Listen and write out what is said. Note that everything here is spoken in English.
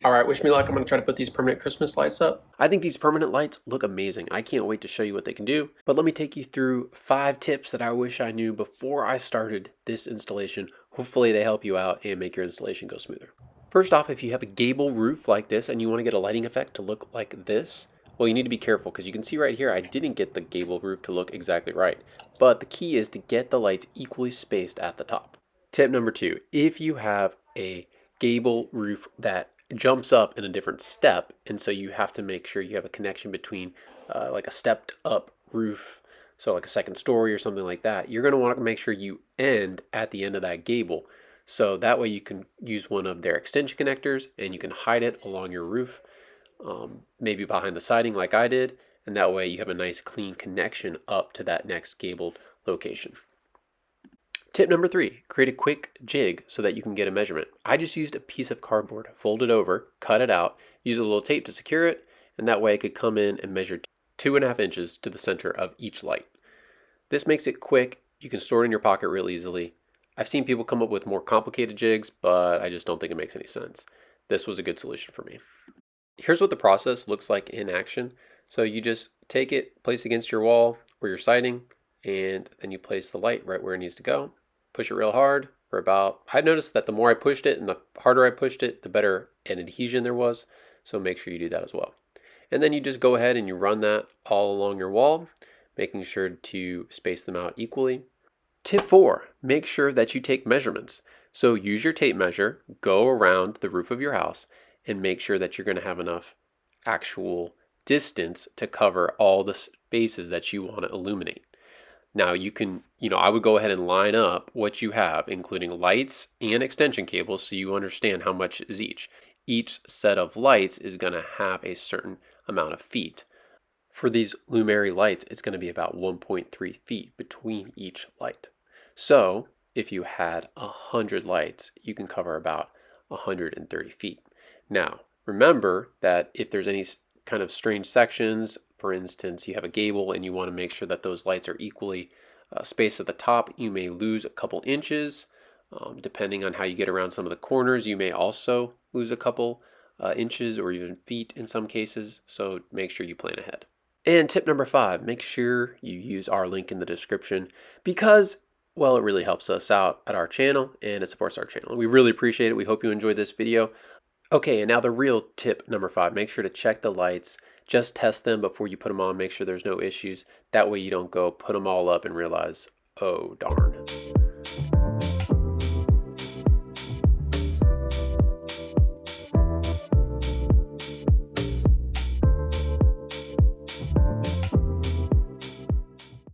All right, wish me luck. I'm going to try to put these permanent Christmas lights up. I think these permanent lights look amazing. I can't wait to show you what they can do. But let me take you through 5 tips that I wish I knew before I started this installation. Hopefully they help you out and make your installation go smoother. First off, if you have a gable roof like this and you want to get a lighting effect to look like this, well, you need to be careful because you can see right here I didn't get the gable roof to look exactly right. But the key is to get the lights equally spaced at the top. Tip number 2, if you have a gable roof that jumps up in a different step, and so you have to make sure you have a connection between like a stepped up roof, so like a second story or something like that, you're going to want to make sure you end at the end of that gable, so that way you can use one of their extension connectors and you can hide it along your roof, maybe behind the siding like I did, and that way you have a nice clean connection up to that next gabled location. Tip number 3, create a quick jig so that you can get a measurement. I just used a piece of cardboard, fold it over, cut it out, use a little tape to secure it, and that way I could come in and measure 2.5 inches to the center of each light. This makes it quick, you can store it in your pocket real easily. I've seen people come up with more complicated jigs, but I just don't think it makes any sense. This was a good solution for me. Here's what the process looks like in action. So you just take it, place it against your wall or your siding, and then you place the light right where it needs to go. Push it real hard for about, I noticed that the more I pushed it and the harder I pushed it, the better an adhesion there was. So make sure you do that as well. And then you just go ahead and you run that all along your wall, making sure to space them out equally. Tip 4, make sure that you take measurements. So use your tape measure, go around the roof of your house, and make sure that you're going to have enough actual distance to cover all the spaces that you want to illuminate. Now you can, I would go ahead and line up what you have, including lights and extension cables, so you understand how much is each. Each set of lights is going to have a certain amount of feet. For these Lumary lights, it's going to be about 1.3 feet between each light. So if you had 100 lights, you can cover about 130 feet. Now, remember that if there's any kind of strange sections, for instance, you have a gable and you want to make sure that those lights are equally spaced at the top, you may lose a couple inches. Depending on how you get around some of the corners, you may also lose a couple inches or even feet in some cases, so make sure you plan ahead. And tip number 5, make sure you use our link in the description because, well, it really helps us out at our channel and it supports our channel. We really appreciate it. We hope you enjoyed this video. Okay, and now the real tip number 5, make sure to check the lights. Just test them before you put them on, make sure there's no issues. That way you don't go put them all up and realize, oh darn.